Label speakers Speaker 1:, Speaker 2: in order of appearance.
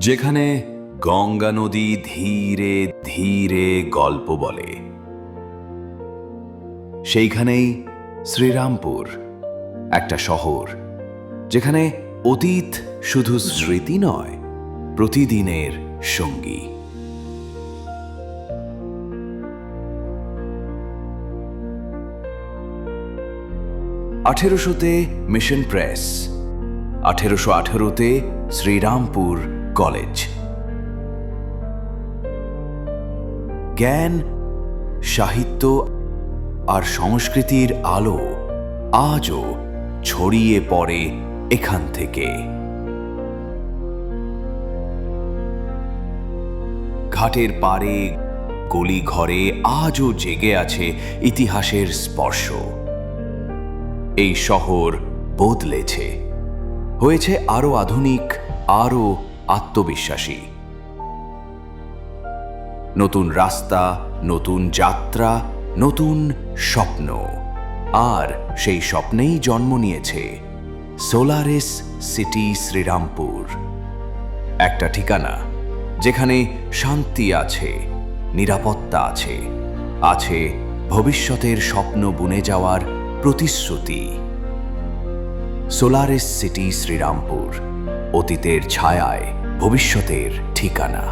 Speaker 1: যেখানে গঙ্গা নদী ধীরে ধীরে গল্প বলে, সেইখানেই শ্রীরামপুর, একটা শহর যেখানে অতীত শুধু স্মৃতি নয়, প্রতিদিনের সঙ্গী। আঠেরোশোতে মিশন প্রেস, 1818তে শ্রীরামপুর কলেজ। জ্ঞান, সাহিত্য আর সংস্কৃতির আলো আজও ছড়িয়ে পড়ে এখান থেকে। ঘাটের পাড়ে, গলি ঘরে আজও জেগে আছে ইতিহাসের স্পর্শ। এই শহর বদলেছে, হয়েছে আরো আধুনিক, আরো আত্মবিশ্বাসী। নতুন রাস্তা, নতুন যাত্রা, নতুন স্বপ্ন। আর সেই স্বপ্নেই জন্ম নিয়েছে সোলারিস সিটি শ্রীরামপুর, একটা ঠিকানা যেখানে শান্তি আছে, নিরাপত্তা আছে, আছে ভবিষ্যতের স্বপ্ন বুনে যাওয়ার প্রতিশ্রুতি। সোলারিস সিটি শ্রীরামপুর, অতীতের ছায়ায় ভবিষ্যতের ঠিকানা।